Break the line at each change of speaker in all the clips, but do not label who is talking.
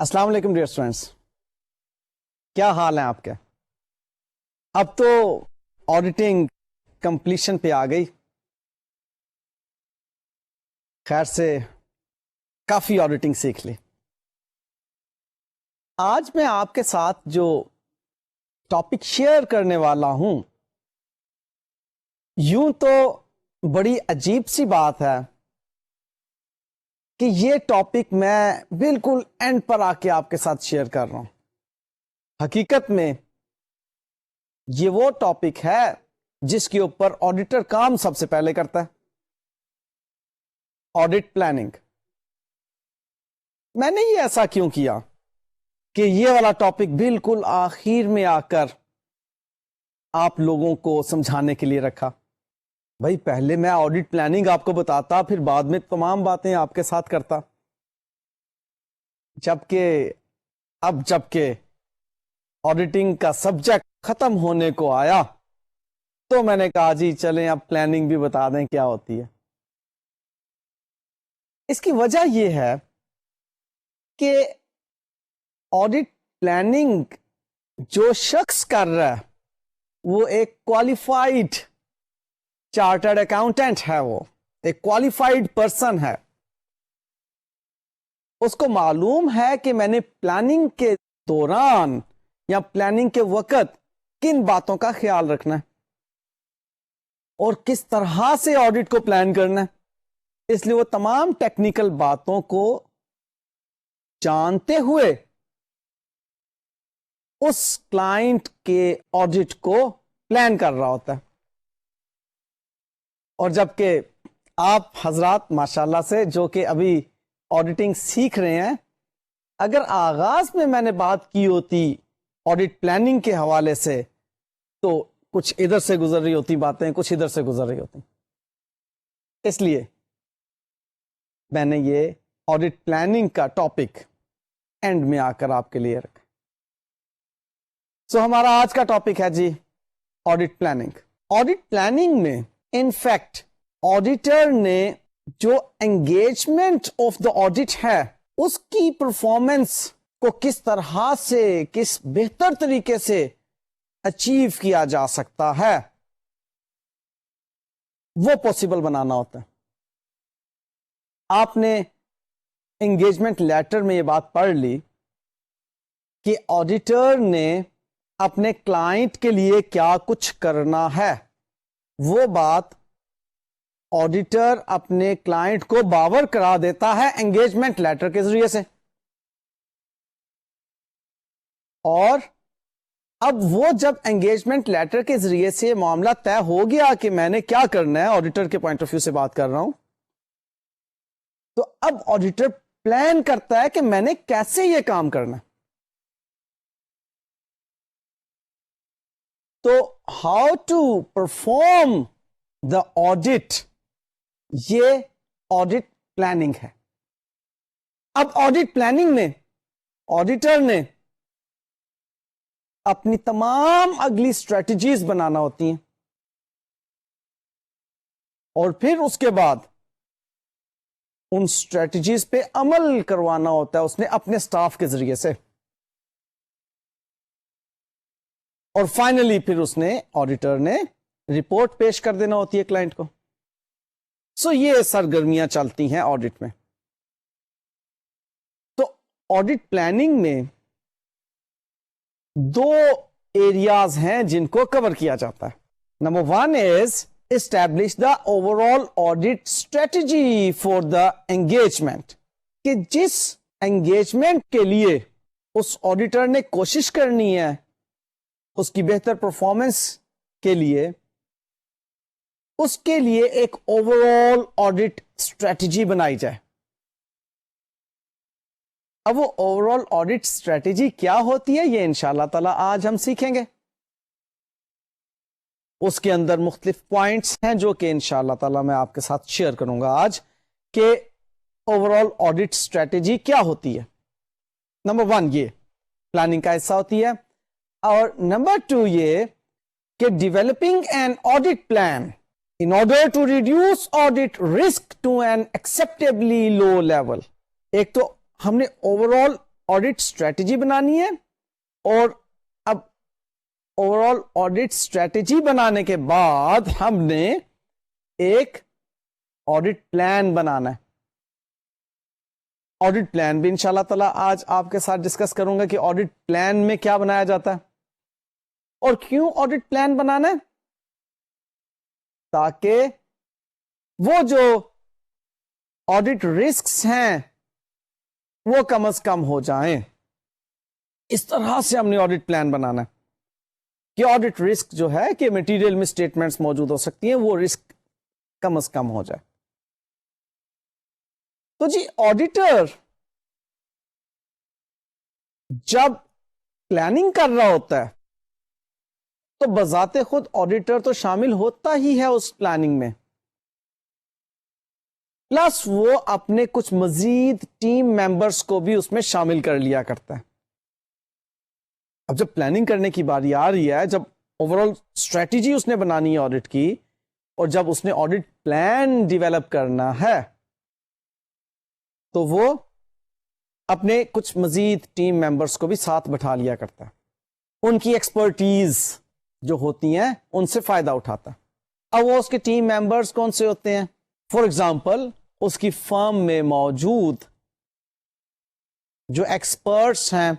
السلام علیکم dear students, کیا حال ہیں آپ کے؟ اب تو آڈیٹنگ کمپلیشن پہ آ گئی، خیر سے کافی آڈیٹنگ سیکھ لی۔ آج میں آپ کے ساتھ جو ٹاپک شیئر کرنے والا ہوں، یوں تو بڑی عجیب سی بات ہے کہ یہ ٹاپک میں بالکل اینڈ پر آ کے آپ کے ساتھ شیئر کر رہا ہوں۔ حقیقت میں یہ وہ ٹاپک ہے جس کے اوپر آڈیٹر کام سب سے پہلے کرتا ہے، آڈٹ پلاننگ۔ میں نے یہ ایسا کیوں کیا کہ یہ والا ٹاپک بالکل آخر میں آ کر آپ لوگوں کو سمجھانے کے لیے رکھا؟ بھائی پہلے میں آڈٹ پلاننگ آپ کو بتاتا، پھر بعد میں تمام باتیں آپ کے ساتھ کرتا، جبکہ آڈیٹنگ کا سبجیکٹ ختم ہونے کو آیا تو میں نے کہا جی چلیں اب پلاننگ بھی بتا دیں کیا ہوتی ہے۔ اس کی وجہ یہ ہے کہ آڈٹ پلاننگ جو شخص کر رہا ہے وہ ایک کوالیفائڈ چارٹرڈ اکاؤنٹنٹ ہے، وہ ایک کوالیفائڈ پرسن ہے۔ اس کو معلوم ہے کہ میں نے پلاننگ کے دوران یا پلاننگ کے وقت کن باتوں کا خیال رکھنا ہے اور کس طرح سے آڈٹ کو پلان کرنا ہے۔ اس لیے وہ تمام ٹیکنیکل باتوں کو جانتے ہوئے اس کلائنٹ کے آڈٹ کو پلان کر رہا ہوتا ہے۔ اور جبکہ آپ حضرات ماشاءاللہ سے جو کہ ابھی آڈیٹنگ سیکھ رہے ہیں، اگر آغاز میں نے بات کی ہوتی آڈٹ پلاننگ کے حوالے سے تو کچھ ادھر سے گزر رہی ہوتی باتیں، کچھ ادھر سے گزر رہی ہوتی۔ اس لیے میں نے یہ آڈٹ پلاننگ کا ٹاپک اینڈ میں آ کر آپ کے لیے رکھا۔ سو ہمارا آج کا ٹاپک ہے جی آڈٹ پلاننگ۔ آڈٹ پلاننگ میں انفیکٹ آڈیٹر نے جو انگیجمنٹ آف دا آڈٹ ہے اس کی پرفارمنس کو کس طرح سے، کس بہتر طریقے سے اچیو کیا جا سکتا ہے وہ پاسبل بنانا ہوتا ہے۔ آپ نے انگیجمنٹ لیٹر میں یہ بات پڑھ لی کہ آڈیٹر نے اپنے کلائنٹ کے لیے کیا کچھ کرنا ہے۔ وہ بات آڈیٹر اپنے کلائنٹ کو باور کرا دیتا ہے انگیجمنٹ لیٹر کے ذریعے سے، اور اب وہ جب انگیجمنٹ لیٹر کے ذریعے سے معاملہ طے ہو گیا کہ میں نے کیا کرنا ہے، آڈیٹر کے پوائنٹ آف ویو سے بات کر رہا ہوں، تو اب آڈیٹر پلان کرتا ہے کہ میں نے کیسے یہ کام کرنا ہے۔ تو how to perform the audit, یہ آڈٹ پلاننگ ہے۔ اب آڈٹ پلاننگ میں آڈیٹر نے اپنی تمام اگلی اسٹریٹجیز بنانا ہوتی ہیں، اور پھر اس کے بعد ان اسٹریٹجیز پہ عمل کروانا ہوتا ہے اس نے اپنے سٹاف کے ذریعے سے، اور فائنلی پھر اس نے آڈیٹر نے رپورٹ پیش کر دینا ہوتی ہے کلائنٹ کو۔ سو یہ سرگرمیاں چلتی ہیں آڈٹ میں۔ تو آڈٹ پلاننگ میں دو ایریاز ہیں جن کو کور کیا جاتا ہے۔ Number 1 is establish the over all audit strategy for the engagement, کہ جس انگیجمنٹ کے لیے اس آڈیٹر نے کوشش کرنی ہے اس کی بہتر پرفارمنس کے لیے، اس کے لیے ایک اوور آل آڈٹ اسٹریٹجی بنائی جائے۔ اب وہ اوور آل آڈٹ اسٹریٹجی کیا ہوتی ہے یہ انشاءاللہ تعالی آج ہم سیکھیں گے۔ اس کے اندر مختلف پوائنٹس ہیں جو کہ انشاءاللہ تعالی میں آپ کے ساتھ شیئر کروں گا آج کہ اوور آل آڈٹ اسٹریٹجی کیا ہوتی ہے۔ نمبر 1 یہ پلاننگ کا حصہ ہوتی ہے، اور نمبر 2 یہ کہ developing an audit plan in order to reduce audit risk to an acceptably low level۔ ایک تو ہم نے اوور آل آڈٹ اسٹریٹجی بنانی ہے, اور اب اوور آل آڈٹ اسٹریٹجی بنانے کے بعد ہم نے ایک آڈٹ پلان بنانا ہے. آڈٹ پلان بھی انشاءاللہ تعالی آج آپ کے ساتھ ڈسکس کروں گا کہ آڈٹ پلان میں کیا بنایا جاتا ہے اور کیوں آڈٹ پلان بنانا ہے, تاکہ وہ جو آڈٹ رسکس ہیں وہ کم از کم ہو جائیں. اس طرح سے ہم نے آڈٹ پلان بنانا ہے کہ آڈٹ رسک جو ہے کہ مٹیریل میں اسٹیٹمنٹس موجود ہو سکتی ہیں, وہ رسک کم از کم ہو جائے. تو جی آڈیٹر جب پلاننگ کر رہا ہوتا ہے تو بذات خود آڈیٹر تو شامل ہوتا ہی ہے اس پلاننگ میں, پلس وہ اپنے کچھ مزید ٹیم ممبرس کو بھی اس میں شامل کر لیا کرتا ہے. اب جب پلاننگ کرنے کی باری آ رہی ہے, جب اوور آل اسٹریٹجی اس نے بنانی ہے آڈٹ کی, اور جب اس نے آڈٹ پلان ڈیولپ کرنا ہے, تو وہ اپنے کچھ مزید ٹیم ممبرس کو بھی ساتھ بٹھا لیا کرتا ہے, ان کی ایکسپرٹیز جو ہوتی ہیں ان سے فائدہ اٹھاتا ہے. اب وہ اس کے ٹیم ممبرس کون سے ہوتے ہیں؟ فار ایگزامپل اس کی فرم میں موجود جو ایکسپرٹس ہیں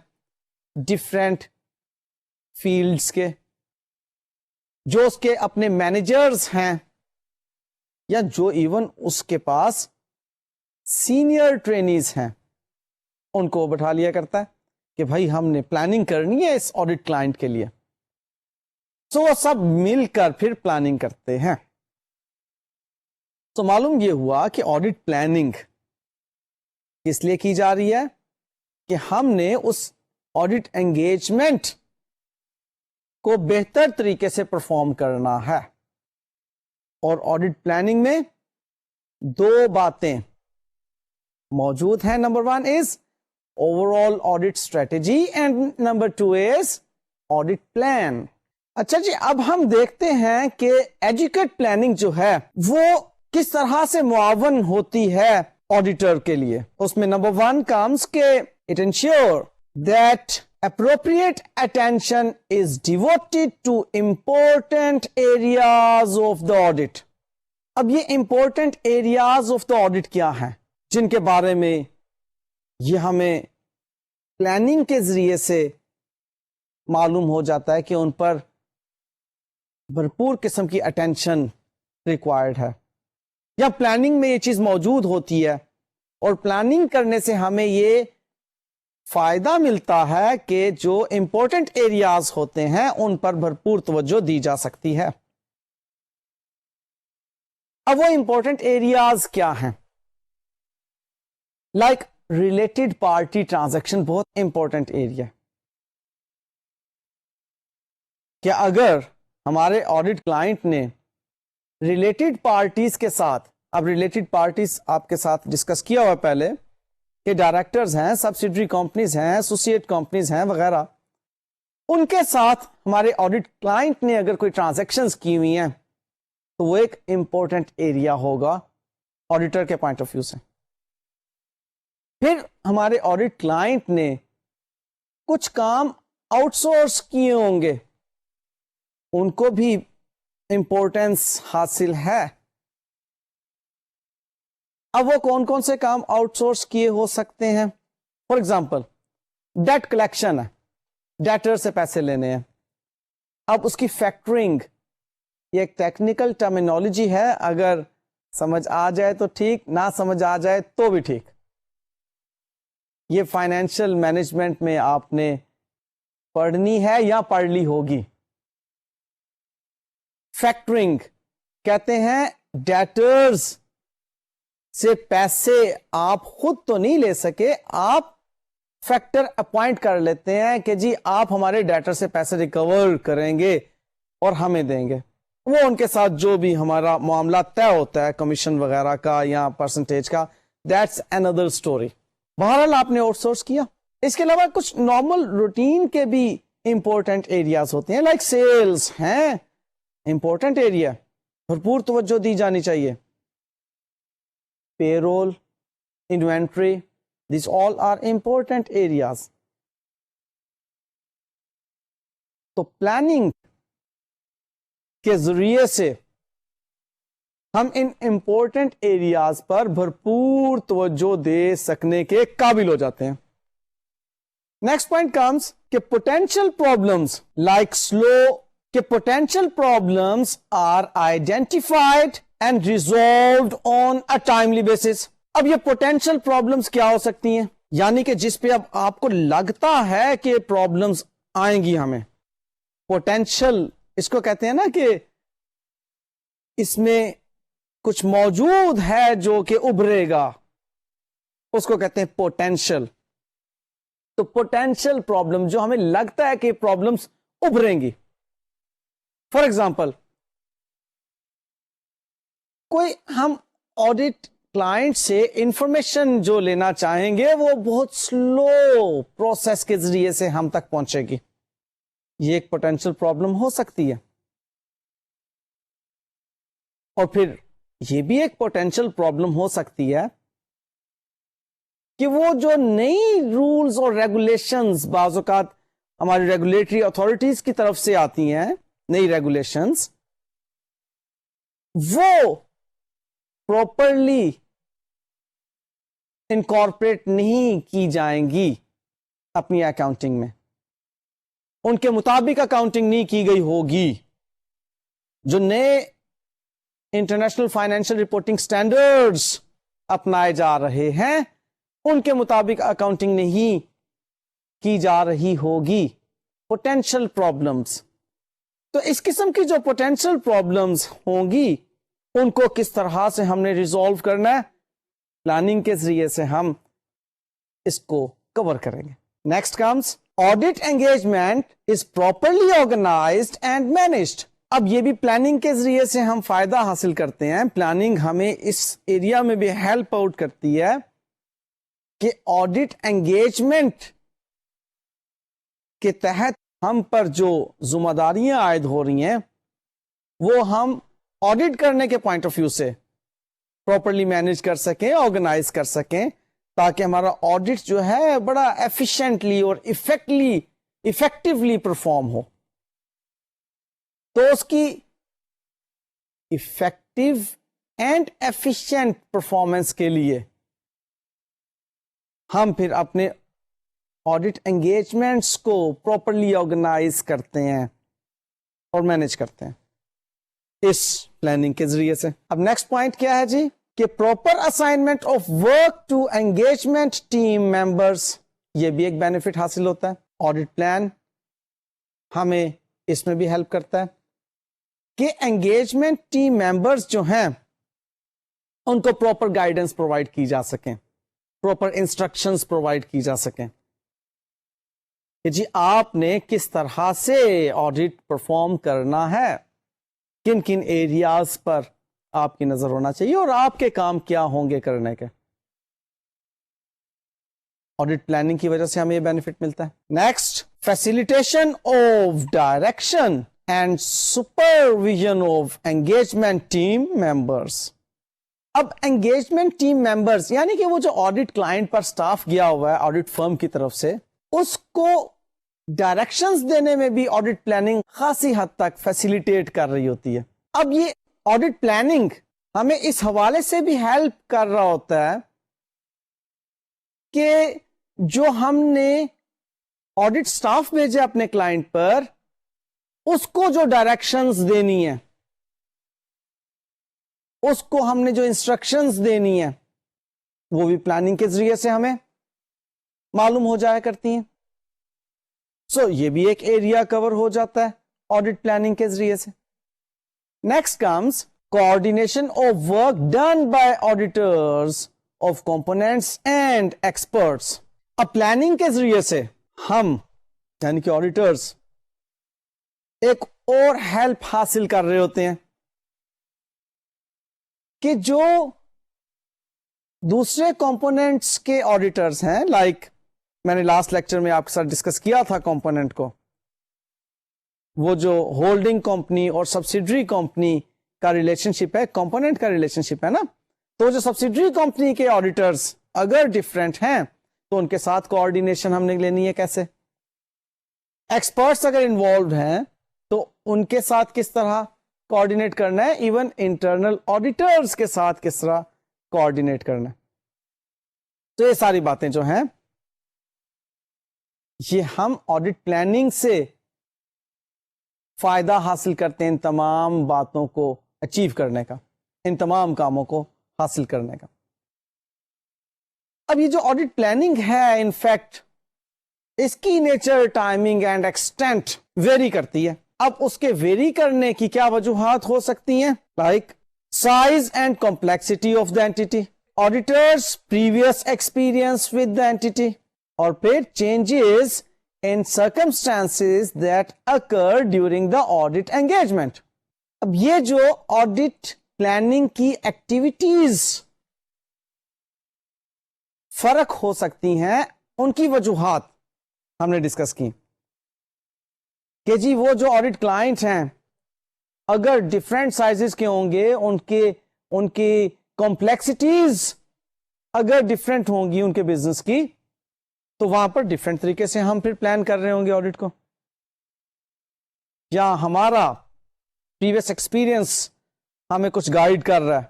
ڈفرینٹ فیلڈز کے, جو اس کے اپنے مینیجرز ہیں, یا جو ایون اس کے پاس سینئر ٹرینیز ہیں, ان کو بٹھا لیا کرتا ہے کہ بھائی ہم نے پلاننگ کرنی ہے اس آڈٹ کلائنٹ کے لیے. تو وہ سب مل کر پھر پلاننگ کرتے ہیں. تو معلوم یہ ہوا کہ آڈٹ پلاننگ کس لیے کی جا رہی ہے کہ ہم نے اس آڈٹ انگیجمنٹ کو بہتر طریقے سے پرفارم کرنا ہے. اور آڈٹ پلاننگ میں دو باتیں موجود ہیں. Number 1 is over all audit strategy and number 2 is audit plan. اچھا جی, اب ہم دیکھتے ہیں کہ ایجوکیٹ پلاننگ جو ہے وہ کس طرح سے معاون ہوتی ہے آڈیٹر کے لیے. اس میں نمبر 1 کامز کہ it ensure that appropriate attention is devoted to important areas of the audit. اب یہ important areas of the audit کیا ہیں جن کے بارے میں یہ ہمیں پلاننگ کے ذریعے سے معلوم ہو جاتا ہے کہ ان پر بھرپور قسم کی اٹینشن ریکوائرڈ ہے, یا پلاننگ میں یہ چیز موجود ہوتی ہے, اور پلاننگ کرنے سے ہمیں یہ فائدہ ملتا ہے کہ جو امپورٹنٹ ایریاز ہوتے ہیں ان پر بھرپور توجہ دی جا سکتی ہے. اب وہ امپورٹنٹ ایریاز کیا ہیں؟ لائک ریلیٹڈ پارٹی ٹرانزیکشن بہت امپورٹنٹ ایریا, کہ اگر ہمارے آڈٹ کلائنٹ نے ریلیٹڈ پارٹیز کے ساتھ, اب ریلیٹڈ پارٹیز آپ کے ساتھ ڈسکس کیا ہوا پہلے کہ ڈائریکٹرز ہیں, سبسیڈری کمپنیز ہیں, ایسوسیٹ کمپنیز ہیں وغیرہ, ان کے ساتھ ہمارے آڈٹ کلائنٹ نے اگر کوئی ٹرانزیکشنز کی ہوئی ہیں تو وہ ایک امپورٹنٹ ایریا ہوگا آڈیٹر کے پوائنٹ آف ویو سے. پھر ہمارے آڈٹ کلائنٹ نے کچھ کام آؤٹ سورس کیے ہوں گے, ان کو بھی امپورٹینس حاصل ہے. اب وہ کون کون سے کام آؤٹ سورس کیے ہو سکتے ہیں؟ فار ایگزامپل ڈیٹ کلیکشن ہے, ڈیٹر سے پیسے لینے ہیں. اب اس کی فیکٹرنگ, یہ ایک ٹیکنیکل ٹرمینالوجی ہے, اگر سمجھ آ جائے تو ٹھیک, نہ سمجھ آ جائے تو بھی ٹھیک. یہ فائنینشیل مینجمنٹ میں آپ نے پڑھنی ہے یا پڑھ لی ہوگی. فیکٹرنگ کہتے ہیں ڈیٹرز سے پیسے آپ خود تو نہیں لے سکے, آپ فیکٹر اپوائنٹ کر لیتے ہیں کہ جی آپ ہمارے ڈیٹر سے پیسے ریکور کریں گے اور ہمیں دیں گے. وہ ان کے ساتھ جو بھی ہمارا معاملہ طے ہوتا ہے کمیشن وغیرہ کا یا پرسنٹیج کا, دیٹس اندر اسٹوری. بہرحال آپ نے آؤٹ سورس کیا. اس کے علاوہ کچھ نارمل روٹین کے بھی امپورٹنٹ ایریاز ہوتے ہیں, لائک سیلز ہیں امپورٹنٹ ایریا, بھرپور توجہ دی جانی چاہیے. Payroll, inventory, These all are important areas. تو پلاننگ کے ذریعے سے ہم ان امپورٹنٹ ایریاز پر بھرپور توجہ دے سکنے کے قابل ہو جاتے ہیں. نیکسٹ پوائنٹ کمز کہ پوٹینشیل پرابلمس لائک سلو کہ potential problems are identified and resolved on a timely basis. اب یہ پوٹینشیل پرابلمس کیا ہو سکتی ہیں؟ یعنی کہ جس پہ اب آپ کو لگتا ہے کہ پرابلمس آئیں گی ہمیں. پوٹینشیل اس کو کہتے ہیں نا کہ اس میں کچھ موجود ہے جو کہ ابھرے گا, اس کو کہتے ہیں پوٹینشیل. تو پوٹینشیل پرابلم جو ہمیں لگتا ہے کہ پرابلمس ابھریں گی. فار ایگزامپل کوئی ہم آڈیٹ کلائنٹ سے انفارمیشن جو لینا چاہیں گے وہ بہت سلو پروسیس کے ذریعے سے ہم تک پہنچے گی. یہ ایک پوٹینشیل پرابلم ہو سکتی ہے. اور پھر یہ بھی ایک پوٹینشیل پرابلم ہو سکتی ہے کہ وہ جو نئی رولز اور ریگولیشنز بعض اوقات ہماری ریگولیٹری اتھارٹیز کی طرف سے آتی ہیں, نئی ریگولیشنز, وہ پراپرلی انکارپوریٹ نہیں کی جائیں گی اپنی اکاؤنٹنگ میں, ان کے مطابق اکاؤنٹنگ نہیں کی گئی ہوگی. جو نئے انٹرنیشنل فائنینشیل رپورٹنگ سٹینڈرڈز اپنائے جا رہے ہیں ان کے مطابق اکاؤنٹنگ نہیں کی جا رہی ہوگی. Potential problems. تو اس قسم کی جو پوٹینشیل پرابلمس ہوں گی ان کو کس طرح سے ہم نے ریزالو کرنا ہے, پلاننگ کے ذریعے سے ہم اس کو کور کریں گے. Next comes audit engagement is properly organised and managed. اب یہ بھی پلاننگ کے ذریعے سے ہم فائدہ حاصل کرتے ہیں. پلاننگ ہمیں اس ایریا میں بھی ہیلپ آؤٹ کرتی ہے کہ آڈیٹ انگیجمنٹ کے تحت ہم پر جو ذمہ داریاں عائد ہو رہی ہیں وہ ہم آڈیٹ کرنے کے پوائنٹ آف ویو سے پراپرلی مینج کر سکیں, آرگنائز کر سکیں, تاکہ ہمارا آڈیٹ جو ہے بڑا ایفیشینٹلی اور افیکٹولی پرفارم ہو. تو اس کی افیکٹو اینڈ ایفیشینٹ پرفارمنس کے لیے ہم پھر اپنے آڈیٹ انگیجمنٹس کو پراپرلی آرگنائز کرتے ہیں اور مینج کرتے ہیں اس پلاننگ کے ذریعے سے. اب نیکسٹ پوائنٹ کیا ہے جی کہ proper assignment of work to engagement team members. یہ بھی ایک بینیفٹ حاصل ہوتا ہے. آڈیٹ پلان ہمیں اس میں بھی ہیلپ کرتا ہے کہ انگیجمنٹ ٹیم ممبرس جو ہیں ان کو پراپر گائیڈنس پرووائڈ کی جا سکیں, پراپر انسٹرکشنز پرووائڈ کی جا سکیں کہ جی آپ نے کس طرح سے آڈیٹ پرفارم کرنا ہے, کن کن ایریاز پر آپ کی نظر ہونا چاہیے اور آپ کے کام کیا ہوں گے کرنے کے. آڈیٹ پلاننگ کی وجہ سے ہمیں یہ بینیفٹ ملتا ہے. Next facilitation of direction and supervision of engagement team members. اب انگیجمنٹ ٹیم ممبرس یعنی کہ وہ جو آڈیٹ کلائنٹ پر سٹاف گیا ہوا ہے آڈیٹ فرم کی طرف سے, اس کو ڈائریکشنز دینے میں بھی آڈیٹ پلاننگ خاصی حد تک فیسیلیٹیٹ کر رہی ہوتی ہے. اب یہ آڈیٹ پلاننگ ہمیں اس حوالے سے بھی ہیلپ کر رہا ہوتا ہے کہ جو ہم نے آڈیٹ سٹاف بھیجے اپنے کلائنٹ پر اس کو جو ڈائریکشنز دینی ہے, اس کو ہم نے جو انسٹرکشنز دینی ہے وہ بھی پلاننگ کے ذریعے سے ہمیں معلوم ہو جایا کرتی ہیں. سو یہ بھی ایک ایریا کور ہو جاتا ہے آڈیٹ پلاننگ کے ذریعے سے. Next comes coordination of work done by auditors of components and experts. اب پلاننگ کے ذریعے سے ہم یعنی کہ آڈیٹرز ایک اور ہیلپ حاصل کر رہے ہوتے ہیں کہ جو دوسرے کمپوننٹس کے آڈیٹرز ہیں, لائک میں نے لاسٹ لیکچر میں آپ کے ساتھ ڈسکس کیا تھا کمپوننٹ کو, وہ جو ہولڈنگ کمپنی اور سبسیڈری کمپنی کا ریلیشن شپ ہے, کمپوننٹ کا ریلیشن شپ ہے نا, تو جو سبسیڈری کمپنی کے آڈیٹرز اگر ڈفرینٹ ہیں تو ان کے ساتھ کوآرڈینیشن ہم نے لینی ہے کیسے. ایکسپرٹس اگر انوالوڈ ہیں تو ان کے ساتھ کس طرح کوآرڈینیٹ کرنا ہے, ایون انٹرنل آڈیٹرز کے ساتھ کس طرح کوآرڈینیٹ کرنا ہے. تو یہ ساری باتیں جو ہیں یہ ہم آڈٹ پلاننگ سے فائدہ حاصل کرتے ہیں ان تمام باتوں کو اچیو کرنے کا, ان تمام کاموں کو حاصل کرنے کا. اب یہ جو آڈٹ پلاننگ ہے انفیکٹ اس کی nature, timing and extent very کرتی ہے. اب اس کے ویری کرنے کی کیا وجوہات ہو سکتی ہیں؟ Like size and complexity of the anti, auditors previous experience with the entity, اور پھر changes in circumstances that occur during the audit engagement. اب یہ جو audit planning کی ایکٹیویٹیز فرق ہو سکتی ہیں ان کی وجوہات ہم نے ڈسکس کی کہ جی وہ جو آڈٹ کلائنٹ ہیں اگر ڈفرینٹ سائزز کے ہوں گے, ان کی کمپلیکسٹیز اگر ڈفرینٹ ہوں گی ان کے بزنس کی, تو وہاں پر ڈفرینٹ طریقے سے ہم پھر پلان کر رہے ہوں گے آڈٹ کو, یا ہمارا پریویس ایکسپیرئنس ہمیں کچھ گائیڈ کر رہا ہے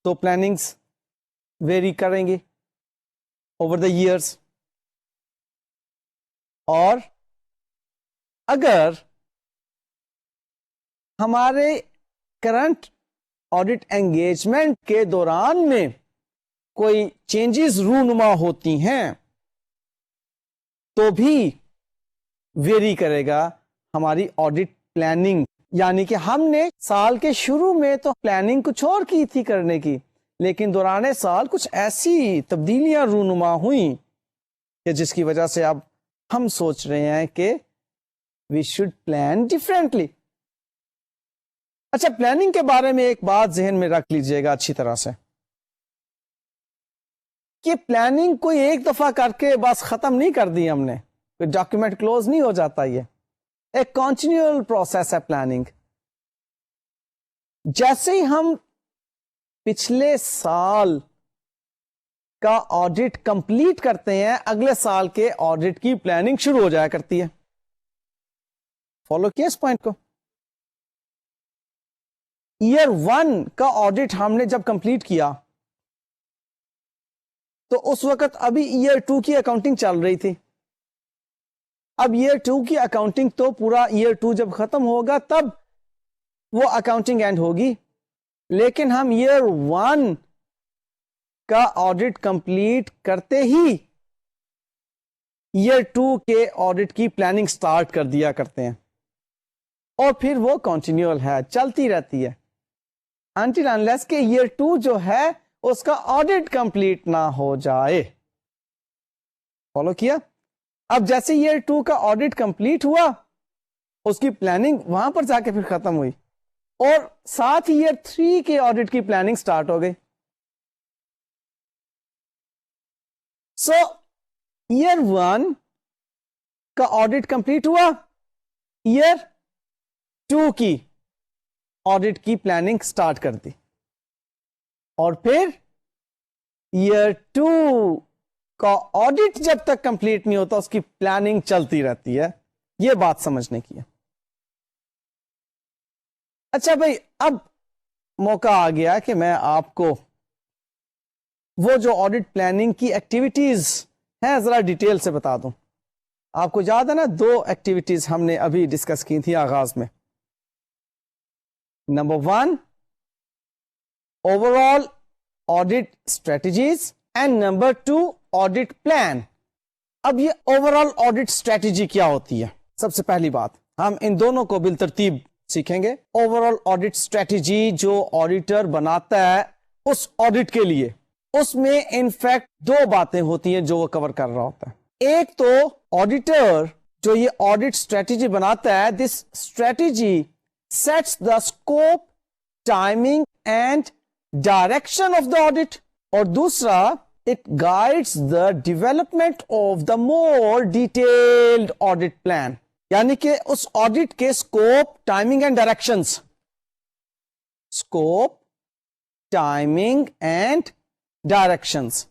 تو پلاننگز ویری کریں گی اوور دا ایئرس. اور اگر ہمارے کرنٹ آڈٹ انگیجمنٹ کے دوران میں کوئی چینجز رونما ہوتی ہیں تو بھی ویری کرے گا ہماری آڈٹ پلاننگ. یعنی کہ ہم نے سال کے شروع میں تو پلاننگ کچھ اور کی تھی کرنے کی, لیکن دوران سال کچھ ایسی تبدیلیاں رونما ہوئیں کہ جس کی وجہ سے اب ہم سوچ رہے ہیں کہ وی شوڈ پلان ڈفرینٹلی. اچھا, پلاننگ کے بارے میں ایک بات ذہن میں رکھ لیجئے گا اچھی طرح سے کہ پلاننگ کوئی ایک دفعہ کر کے بس ختم نہیں کر دی ہم نے, کوئی ڈاکیومنٹ کلوز نہیں ہو جاتا, یہ ایک کنٹینیوئل پروسیس ہے پلاننگ. جیسے ہی ہم پچھلے سال کا آڈٹ کمپلیٹ کرتے ہیں اگلے سال کے آڈٹ کی پلاننگ شروع ہو جایا کرتی ہے. فالو کیا اس پوائنٹ کو؟ ایئر 1 کا آڈٹ ہم نے جب کمپلیٹ کیا تو اس وقت ابھی ایئر 2 کی اکاؤنٹنگ چل رہی تھی. اب ایئر 2 کی اکاؤنٹنگ تو پورا ایئر 2 جب ختم ہوگا تب وہ اکاؤنٹنگ اینڈ ہوگی, لیکن ہم ایئر 1 کا آڈٹ کمپلیٹ کرتے ہی ایئر 2 کے آڈٹ کی پلاننگ سٹارٹ کر دیا کرتے ہیں, اور پھر وہ کنٹینیوئل ہے, چلتی رہتی ہے until unless کہ ایئر 2 جو ہے اس کا آڈٹ کمپلیٹ نہ ہو جائے. فالو کیا؟ اب جیسے ایئر 2 کا آڈٹ کمپلیٹ ہوا اس کی پلاننگ وہاں پر جا کے پھر ختم ہوئی, اور ساتھ ایئر 3 کے آڈٹ کی پلاننگ سٹارٹ ہو گئی. سو ایئر 1 کا آڈٹ کمپلیٹ ہوا, ایئر 2 کی آڈٹ کی پلاننگ سٹارٹ کر دی, اور پھر ایئر 2 کا آڈٹ جب تک کمپلیٹ نہیں ہوتا اس کی پلاننگ چلتی رہتی ہے. یہ بات سمجھنے کی ہے. اچھا بھائی, اب موقع آ گیا کہ میں آپ کو وہ جو آڈٹ پلاننگ کی ایکٹیویٹیز ہیں ذرا ڈیٹیل سے بتا دوں. آپ کو یاد ہے نا 2 ایکٹیویٹیز ہم نے ابھی ڈسکس کی تھی آغاز میں. Number 1 over all audit strategies and number 2 audit plan. اب یہ اوور آل آڈٹ اسٹریٹجی کیا ہوتی ہے؟ سب سے پہلی بات ہم ان دونوں کو بالترتیب سیکھیں گے. اوور آل آڈٹ اسٹریٹجی جو آڈیٹر بناتا ہے اس آڈٹ کے لیے, اس میں انفیکٹ 2 باتیں ہوتی ہیں جو وہ کور کر رہا ہوتا ہے. ایک تو آڈیٹر جو یہ آڈٹ اسٹریٹجی بناتا ہے, this strategy sets the scope, timing and direction of the audit, اور دوسرا it guides the development of the more detailed audit plan. یعنی کہ اس آڈٹ کے scope, timing and directions, scope, timing and directions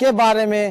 کے بارے میں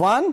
1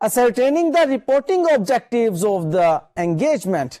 ascertaining the reporting objectives of the engagement।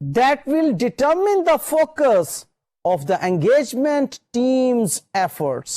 that will determine the focus of the engagement team's efforts।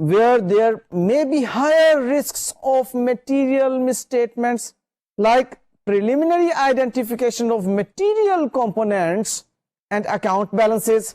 where there may be higher risks of material misstatements, like preliminary identification of material components and account balances।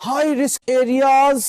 high risk areas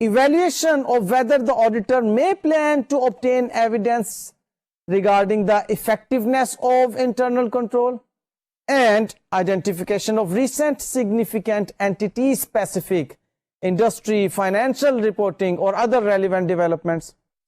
evaluation of whether the auditor may plan to obtain evidence regarding the effectiveness of internal control and identification of recent significant entity specific industry financial reporting or other relevant developments।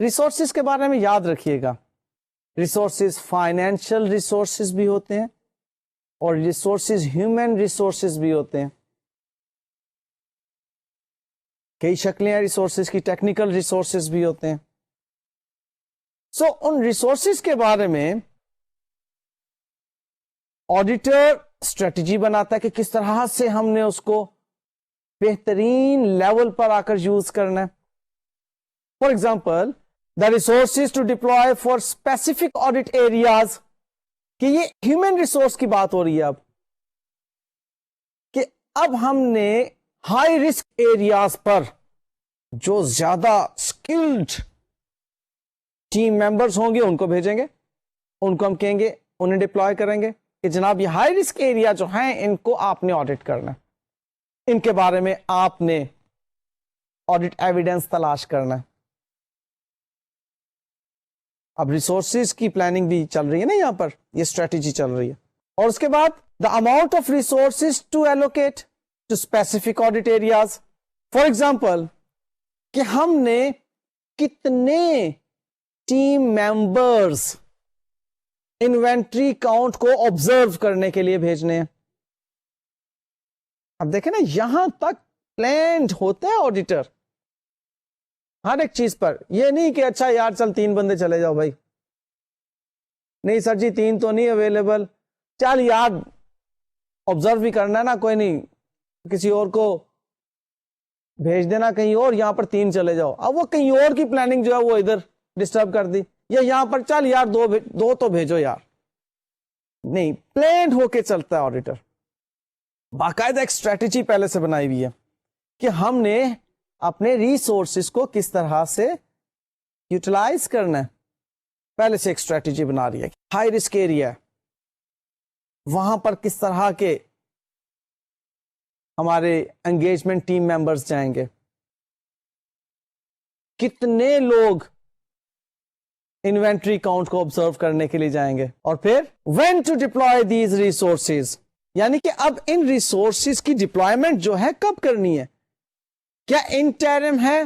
Resources کے بارے میں یاد رکھیے گا، resources financial resources بھی ہوتے ہیں اور resources human resources بھی ہوتے ہیں. کئی شکلیں ہیں ریسورسز کی، ٹیکنیکل ریسورسز بھی ہوتے ہیں. سو ان ریسورسز کے بارے میں آڈیٹر اسٹریٹجی بناتا ہے کہ کس طرح سے ہم نے اس کو بہترین لیول پر آ کر یوز کرنا ہے. For example the resources to deploy for specific audit areas, کہ یہ ہیومن ریسورس کی بات ہو رہی ہے اب، کہ اب ہم نے ہائی رسک ایریاز پر جو زیادہ اسکلڈ ٹیم ممبرس ہوں گے ان کو بھیجیں گے، ان کو ہم کہیں گے، انہیں ڈپلوائے کریں گے کہ جناب یہ ہائی رسک ایریا جو ہیں ان کو آپ نے آڈٹ کرنا ہے، ان کے بارے میں آپ نے آڈٹ ایویڈنس تلاش کرنا ہے. اب ریسورسز کی پلاننگ بھی چل رہی ہے نا یہاں پر، یہ اسٹریٹجی چل رہی ہے. اور اس کے بعد the amount of resources to allocate to specific audit areas. For example کہ ہم نے کتنے ٹیم ممبرز انوینٹری کاؤنٹ کو آبزرو کرنے کے لیے بھیجنے ہیں. اب دیکھیں نا یہاں تک پلانڈ ہوتا ہے آڈیٹر ہر ایک چیز پر. یہ نہیں کہ اچھا یار چل 3 بندے چلے جاؤ بھائی، نہیں سر جی 3 تو نہیں اویلیبل، چل یار آبزرو بھی کرنا ہے نا، کوئی نہیں کسی اور کو بھیج دینا کہیں اور، یہاں پر 3 چلے جاؤ. اب وہ کہیں اور کی پلاننگ جو ہے وہ ادھر ڈسٹرب کر دی، یا یہاں پر چل یار 2 تو بھیجو یار. نہیں، پلانڈ ہو کے چلتا ہے آڈیٹر. باقاعدہ ایک اسٹریٹجی پہلے سے بنائی ہوئی ہے کہ ہم نے اپنے ریسورسز کو کس طرح سے یوٹیلائز کرنا ہے، پہلے سے ایک اسٹریٹجی بنا رہی ہے. ہائی رسک ایریا وہاں پر کس طرح کے ہمارے انگیجمنٹ ٹیم ممبرز جائیں گے، کتنے لوگ انوینٹری کاؤنٹ کو آبزرو کرنے کے لیے جائیں گے، اور پھر when to deploy these resources, یعنی کہ اب ان ریسورسز کی ڈپلوائمنٹ جو ہے کب کرنی ہے، کیا انٹرم ہے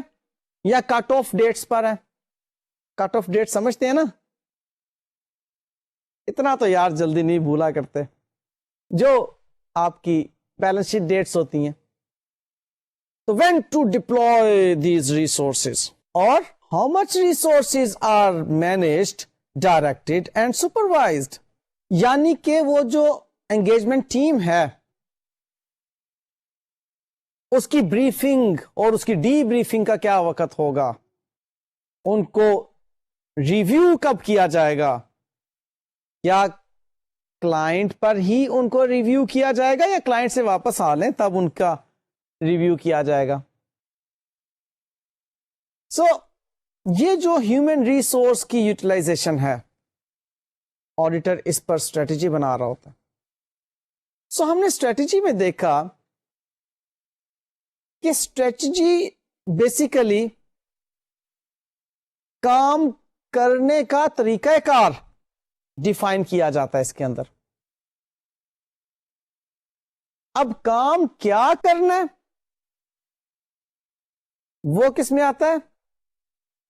یا کٹ آف ڈیٹس پر ہے. کٹ آف ڈیٹ سمجھتے ہیں نا، اتنا تو یار جلدی نہیں بھولا کرتے، جو آپ کی بیلنس شیٹ ڈیٹس ہوتی ہیں. تو when to deploy these resources, اور how much resources are managed directed and supervised, یعنی کہ وہ جو انگیجمنٹ ٹیم ہے اس کی بریفنگ اور اس کی ڈی بریفنگ کا کیا وقت ہوگا، ان کو ریویو کب کیا جائے گا، یا کلائنٹ پر ہی ان کو ریویو کیا جائے گا یا کلائنٹ سے واپس آ لیں تب ان کا ریویو کیا جائے گا. سو یہ جو ہیومن ریسورس کی یوٹیلائزیشن ہے آڈیٹر اس پر اسٹریٹجی بنا رہا ہوتا ہے. سو ہم نے اسٹریٹجی میں دیکھا کہ اسٹریٹجی بیسیکلی کام کرنے کا طریقہ کار ڈیفائن کیا جاتا ہے اس کے اندر. اب کام کیا کرنا ہے وہ کس میں آتا ہے،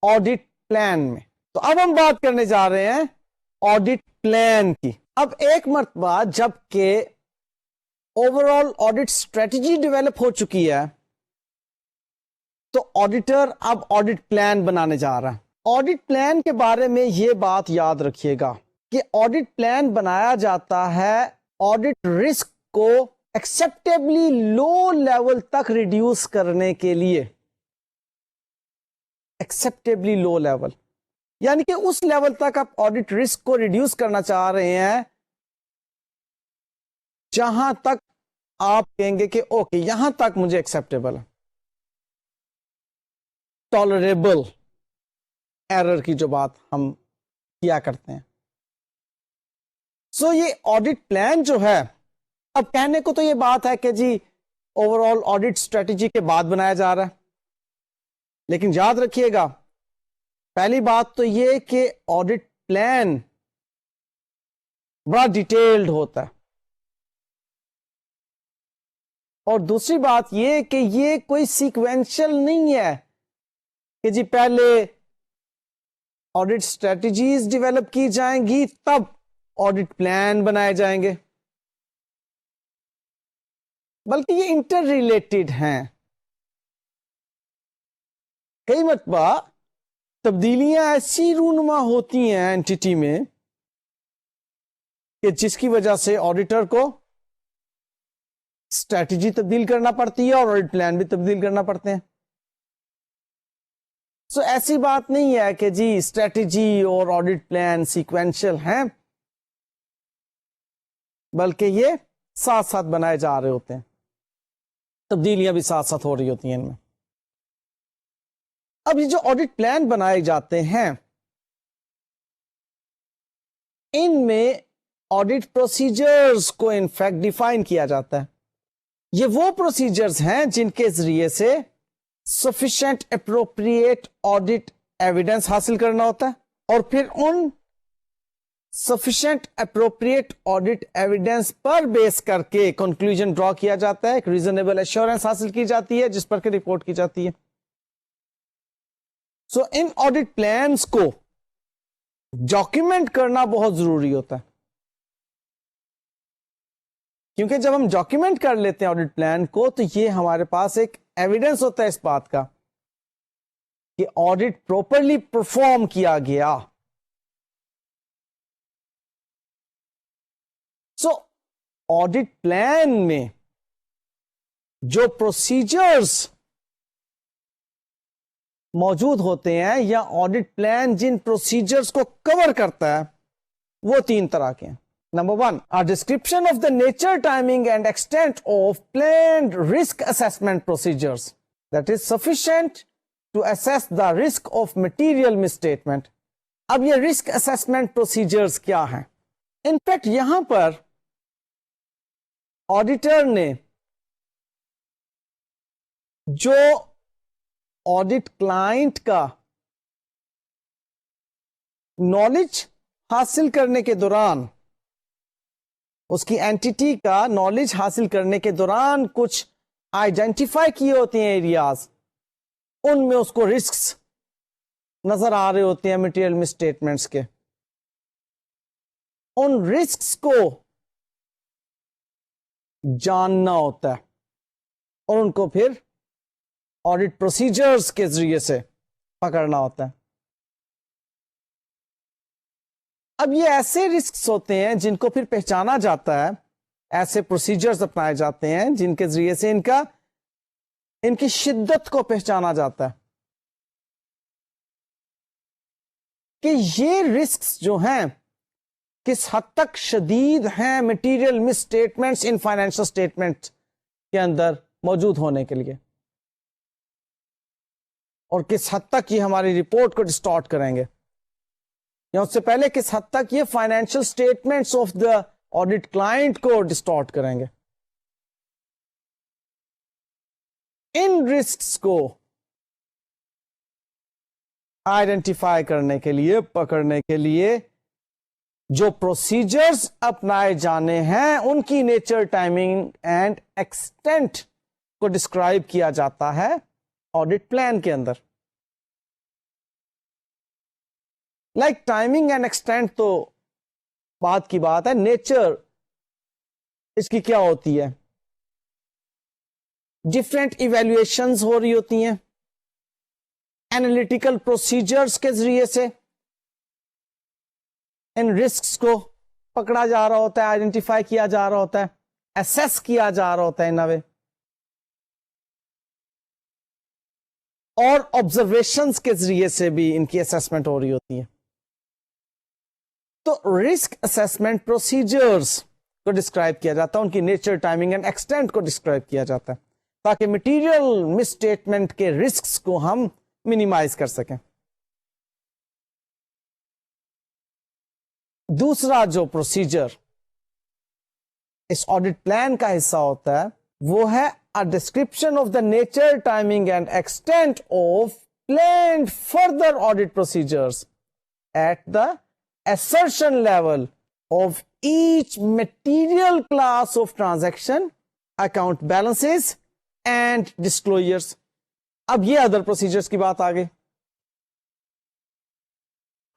آڈٹ پلان میں. تو اب ہم بات کرنے جا رہے ہیں آڈٹ پلان کی. اب ایک مرتبہ جب کہ overall audit strategy develop ہو چکی ہے تو آڈیٹر اب آڈٹ پلان بنانے جا رہا ہے. آڈٹ پلان کے بارے میں یہ بات یاد رکھیے گا کہ آڈٹ پلان بنایا جاتا ہے آڈٹ رسک کو ایکسپٹیبلی لو لیول تک ریڈیوس کرنے کے لیے. ایکسپٹیبلی لو لیول یعنی کہ اس لیول تک آپ آڈٹ رسک کو ریڈیوس کرنا چاہ رہے ہیں جہاں تک آپ کہیں گے کہ اوکے یہاں تک مجھے ایکسپٹیبل ہے، ٹالریبل ایرر کی جو بات ہم کیا کرتے ہیں. سو یہ آڈٹ پلان جو ہے، اب کہنے کو تو یہ بات ہے کہ G over all audit strategy کے بعد بنایا جا رہا ہے، لیکن یاد رکھیے گا پہلی بات تو یہ کہ آڈٹ پلان بڑا ڈیٹیلڈ ہوتا ہے، اور دوسری بات یہ کہ یہ کوئی سیکوینشل نہیں ہے کہ جی پہلے آڈٹ اسٹریٹجیز ڈیولپ کی جائیں گی، تب آڈٹ پلان بنائے جائیں گے، بلکہ یہ انٹر ریلیٹڈ ہیں. کئی مرتبہ تبدیلیاں ایسی رونما ہوتی ہیں اینٹی میں کہ جس کی وجہ سے آڈیٹر کو اسٹریٹجی تبدیل کرنا پڑتی ہے اور آڈٹ پلان بھی تبدیل کرنا پڑتے ہیں. سو ایسی بات نہیں ہے کہ جی اسٹریٹجی اور آڈٹ پلان سیکوینشل ہیں، بلکہ یہ ساتھ ساتھ بنائے جا رہے ہوتے ہیں، تبدیلیاں بھی ساتھ ساتھ ہو رہی ہوتی ہیں ان میں. اب یہ جو آڈٹ پلان بنائے جاتے ہیں، ان میں آڈٹ پروسیجرز کو انفیکٹ ڈیفائن کیا جاتا ہے. یہ وہ پروسیجرز ہیں جن کے ذریعے سے سفیشینٹ اپروپریٹ آڈٹ ایویڈنس حاصل کرنا ہوتا ہے، اور پھر ان سفیشینٹ اپروپریٹ آڈٹ ایویڈنس پر بیس کر کے کنکلوژن ڈرا کیا جاتا ہے، ایک ریزنیبل ایشورنس حاصل کی جاتی ہے جس پر کہ رپورٹ کی جاتی ہے. سو ان آڈٹ پلانس کو ڈاکیومنٹ کرنا بہت ضروری ہوتا ہے، کیونکہ جب ہم ڈاکیومنٹ کر لیتے ہیں آڈٹ پلان کو تو یہ ہمارے پاس ایک ایویڈنس ہوتا ہے اس بات کا کہ آڈٹ پراپرلی پرفارم کیا گیا. سو آڈٹ پلان میں جو پروسیجرز موجود ہوتے ہیں یا آڈٹ پلان جن پروسیجرز کو کور کرتا ہے وہ تین طرح کے ہیں. Number 1, a description of the nature, timing and extent of planned risk assessment procedures that is sufficient to assess the risk of material misstatement. اب یہ رسک اسسمنٹ پروسیجرز کیا ہیں؟ ان فیکٹ یہاں پر آڈیٹر نے جو آڈٹ کلائنٹ کا knowledge حاصل کرنے کے دوران، اس کی اینٹی کا نالج حاصل کرنے کے دوران کچھ آئیڈینٹیفائی کیے ہوتے ہیں ایریاز، ان میں اس کو رسکس نظر آ رہے ہوتے ہیں مٹیریل مسٹیٹمنٹس کے. ان رسکس کو جاننا ہوتا ہے اور ان کو پھر آڈٹ پروسیجرز کے ذریعے سے پکڑنا ہوتا ہے. اب یہ ایسے رسکس ہوتے ہیں جن کو پھر پہچانا جاتا ہے، ایسے پروسیجرز اپنائے جاتے ہیں جن کے ذریعے سے ان کی شدت کو پہچانا جاتا ہے کہ یہ رسکس جو ہیں کس حد تک شدید ہیں مٹیریل مس اسٹیٹمنٹس ان فائنینشل اسٹیٹمنٹ کے اندر موجود ہونے کے لیے، اور کس حد تک یہ ہماری رپورٹ کو ڈسٹارٹ کریں گے، یا اس سے پہلے کس حد تک یہ financial statements of the audit client کو ڈسٹارٹ کریں گے. ان رسکس کو آئیڈینٹیفائی کرنے کے لیے، پکڑنے کے لیے جو پروسیجرز اپنائے جانے ہیں ان کی نیچر، ٹائمنگ اینڈ ایکسٹینٹ کو ڈسکرائب کیا جاتا ہے آڈٹ پلان کے اندر. لائک ٹائمنگ اینڈ ایکسٹینٹ تو بات کی بات ہے، نیچر اس کی کیا ہوتی ہے؟ ڈفرینٹ ایویلویشنز ہو رہی ہوتی ہیں اینالیٹیکل پروسیجرز کے ذریعے سے، ان رسکس کو پکڑا جا رہا ہوتا ہے، آئیڈینٹیفائی کیا جا رہا ہوتا ہے، ایسیس کیا جا رہا ہوتا ہے ان اے وے، اور آبزرویشنز کے ذریعے سے بھی ان کی اسیسمنٹ ہو رہی ہوتی ہے. تو رسک اسیسمنٹ پروسیجرز کو ڈسکرائب کیا جاتا ہے، ان کی نیچر، ٹائمنگ اینڈ ایکسٹینٹ کو ڈسکرائب کیا جاتا ہے تاکہ مٹیریل مس اسٹیٹمنٹ کے رسکس کو ہم منیمائز کر سکیں. دوسرا جو پروسیجر اس آڈٹ پلان کا حصہ ہوتا ہے وہ ہے a description of the nature, timing and extent of planned further audit procedures at the assertion level of each material class of transaction, account balances and disclosures. اب یہ ادر پروسیجرز کی بات آ گئی.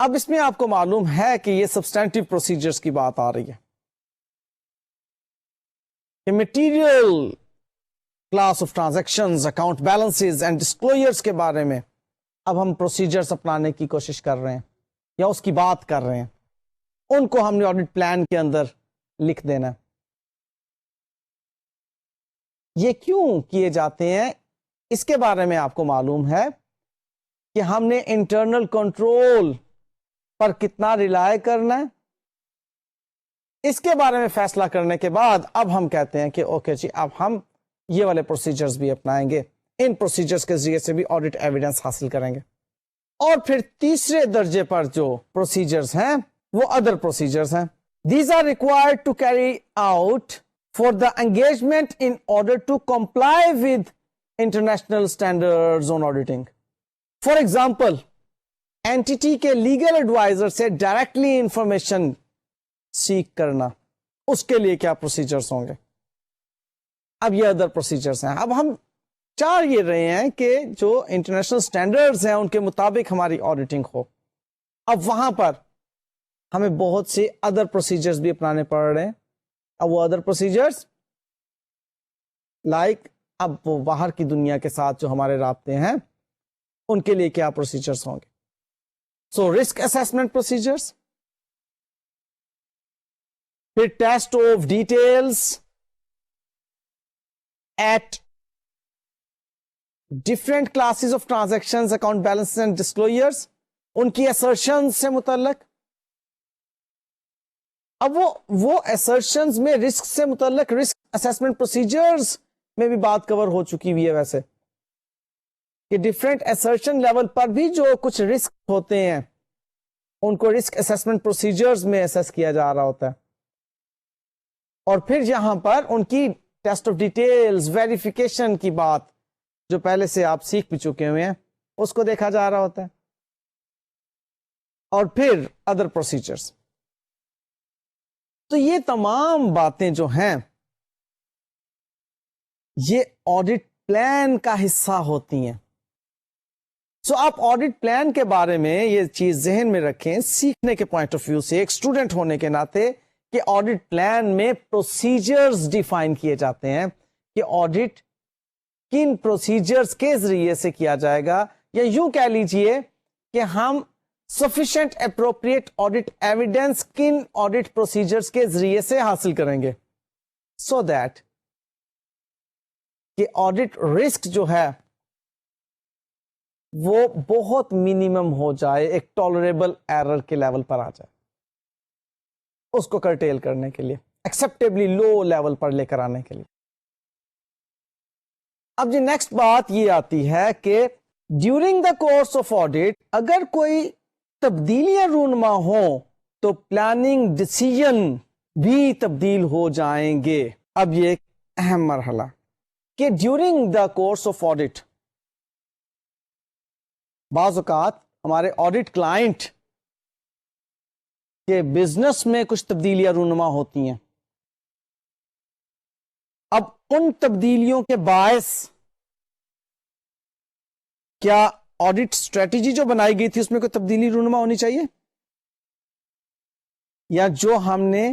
اب اس میں آپ کو معلوم ہے کہ یہ سبسٹینٹیو پروسیجرز کی بات آ رہی ہے کہ material class of transactions, account balances and disclosures کے بارے میں اب ہم پروسیجرز اپنانے کی کوشش کر رہے ہیں یا اس کی بات کر رہے ہیں. ان کو ہم نے آڈٹ پلان کے اندر لکھ دینا. یہ کیوں کیے جاتے ہیں اس کے بارے میں آپ کو معلوم ہے کہ ہم نے انٹرنل کنٹرول پر کتنا ریلائے کرنا ہے. اس کے بارے میں فیصلہ کرنے کے بعد اب ہم کہتے ہیں کہ اوکے جی اب ہم یہ والے پروسیجرز بھی اپنائیں گے. ان پروسیجرز کے ذریعے سے بھی آڈٹ ایویڈنس حاصل کریں گے. اور پھر تیسرے درجے پر جو پروسیجرز ہیں وہ ادر پروسیجرز ہیں. These are required to carry out for the engagement in order to comply with international standards on auditing. For example entity کے لیگل ایڈوائزر سے ڈائریکٹلی انفارمیشن سیک کرنا، اس کے لیے کیا پروسیجرز ہوں گے. اب یہ ادر پروسیجرز ہیں. اب ہم چاہ یہ رہے ہیں کہ جو انٹرنیشنل سٹینڈرڈز ہیں ان کے مطابق ہماری آڈیٹنگ ہو. اب وہاں پر ہمیں بہت سے ادر پروسیجرز بھی اپنانے پڑ رہے ہیں. اب وہ ادر پروسیجرز لائک اب وہ باہر کی دنیا کے ساتھ جو ہمارے رابطے ہیں ان کے لیے کیا پروسیجرز ہوں گے. سو رسک اسیسمنٹ پروسیجرز، پھر test of details at different classes of transaction, account balance and disclosures, ان کی assertions سے متعلق. اب وہ assertions میں رسک سے متعلق رسک اسیسمنٹ پروسیجرز میں بھی بات کور ہو چکی ہوئی ہے ویسے کہ ڈفرینٹ assertion لیول پر بھی جو کچھ رسک ہوتے ہیں ان کو رسک اسیسمنٹ پروسیجرز میں اسیس کیا جا رہا ہوتا ہے. اور پھر یہاں پر ان کی ٹیسٹ آف ڈیٹیلز، ویریفیکیشن کی بات جو پہلے سے آپ سیکھ بھی چکے ہوئے ہیں اس کو دیکھا جا رہا ہوتا ہے. اور پھر ادر پروسیجرز. تو یہ تمام باتیں جو ہیں یہ آڈٹ پلان کا حصہ ہوتی ہیں. سو آپ آڈٹ پلان کے بارے میں یہ چیز ذہن میں رکھیں سیکھنے کے پوائنٹ آف ویو سے، ایک اسٹوڈنٹ ہونے کے ناطے، کہ آڈٹ پلان میں پروسیجرز ڈیفائن کیے جاتے ہیں کہ آڈٹ کن پروسیجرز کے ذریعے سے کیا جائے گا، یا یوں کہہ لیجئے کہ ہم سفیشینٹ اپروپریٹ آڈٹ ایویڈنس کن آڈٹ پروسیجرز کے ذریعے سے حاصل کریں گے سو دیٹ کہ آڈٹ رسک جو ہے وہ بہت منیمم ہو جائے، ایک ٹالریبل ایرر کے لیول پر آ جائے، اس کو کرٹیل کرنے کے لیے، ایکسپٹیبلی لو لیول پر لے کر آنے کے لیے. اب جی نیکسٹ بات یہ آتی ہے کہ during the course of audit اگر کوئی تبدیلیاں رونما ہوں تو پلاننگ ڈسیزن بھی تبدیل ہو جائیں گے. اب یہ ایک اہم مرحلہ کہ during the course of audit بعض اوقات ہمارے آڈٹ کلائنٹ کے بزنس میں کچھ تبدیلیاں رونما ہوتی ہیں. اب ان تبدیلیوں کے باعث کیا آڈٹ اسٹریٹجی جو بنائی گئی تھی اس میں کوئی تبدیلی رونما ہونی چاہیے، یا جو ہم نے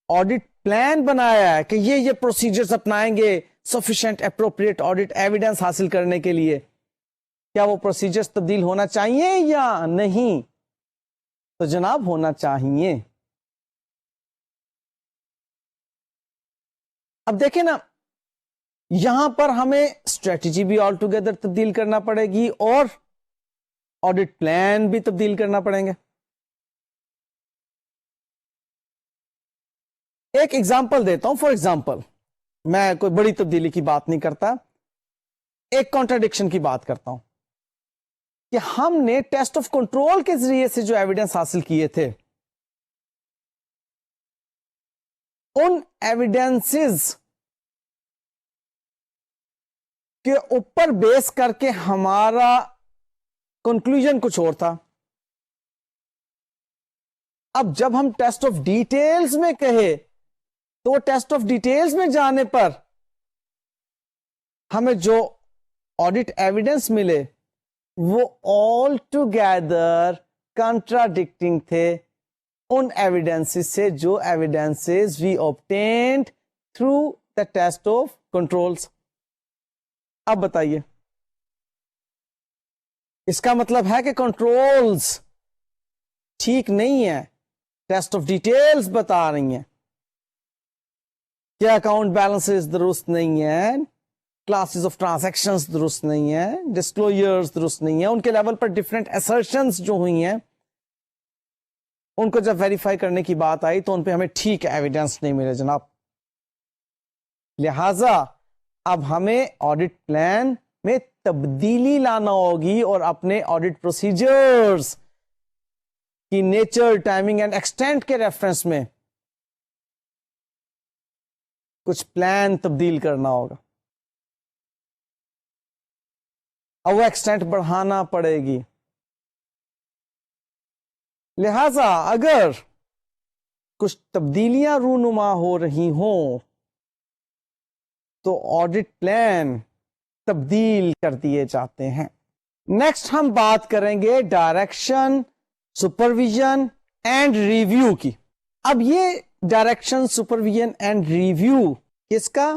آڈٹ پلان بنایا ہے کہ یہ پروسیجرز اپنائیں گے سفیشینٹ اپروپریٹ آڈٹ ایویڈنس حاصل کرنے کے لیے، کیا وہ پروسیجرز تبدیل ہونا چاہیے یا نہیں؟ تو جناب ہونا چاہیے. اب دیکھیں نا یہاں پر ہمیں اسٹریٹجی بھی آل ٹوگیدر تبدیل کرنا پڑے گی اور آڈٹ پلان بھی تبدیل کرنا پڑیں گے. ایک ایگزامپل دیتا ہوں. فار ایگزامپل میں کوئی بڑی تبدیلی کی بات نہیں کرتا، ایک کانٹراڈکشن کی بات کرتا ہوں کہ ہم نے ٹیسٹ آف کنٹرول کے ذریعے سے جو ایویڈنس حاصل کیے تھے ان ایویڈنسز کے اوپر بیس کر کے ہمارا کنکلوژن کچھ اور تھا. اب جب ہم ٹیسٹ آف ڈیٹیلز میں کہے تو ٹیسٹ آف ڈیٹیلز میں جانے پر ہمیں جو آڈٹ ایویڈنس ملے وہ آل ٹوگیدر کانٹراڈکٹنگ تھے ان ایویڈنسز سے جو evidences we obtained through the test of controls. اب بتائیے اس کا مطلب ہے کہ کنٹرولز ٹھیک نہیں ہے, ٹیسٹ آف ڈیٹیلز بتا رہی ہیں کہ اکاؤنٹ بیلنسز درست نہیں ہیں, کلاسز آف ٹرانزیکشنز درست نہیں ہیں, ڈسکلوجرز درست نہیں ہیں, ان کے لیول پر ڈفرینٹ assertions جو ہوئی ہیں ان کو جب ویریفائی کرنے کی بات آئی تو ان پہ ہمیں ٹھیک ایویڈنس نہیں ملے جناب. لہذا اب ہمیں آڈٹ پلان میں تبدیلی لانا ہوگی اور اپنے آڈٹ پروسیجرز کی نیچر, ٹائمنگ اینڈ ایکسٹینٹ کے ریفرنس میں کچھ پلان تبدیل کرنا ہوگا اور وہ ایکسٹینٹ بڑھانا پڑے گی. لہذا اگر کچھ تبدیلیاں رونما ہو رہی ہوں تو آڈٹ پلان تبدیل کر دیے جاتے ہیں. نیکسٹ ہم بات کریں گے ڈائریکشن, سپرویژن اینڈ ریویو کی. اب یہ ڈائریکشن, سپرویژن اینڈ ریویو کس کا؟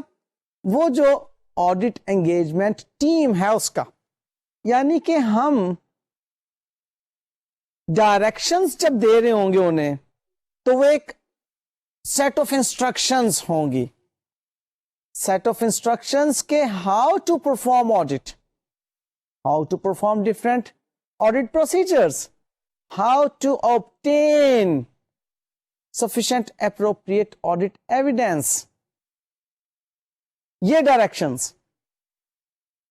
وہ جو آڈٹ انگیجمنٹ ٹیم ہے اس کا. یعنی کہ ہم ڈائریکشنز جب دے رہے ہوں گے انہیں تو وہ ایک سیٹ آف انسٹرکشنز ہوں گی, سیٹ آف انسٹرکشنز کے how to perform audit, how to perform different audit procedures, how to obtain sufficient appropriate audit evidence. یہ ڈائریکشنز,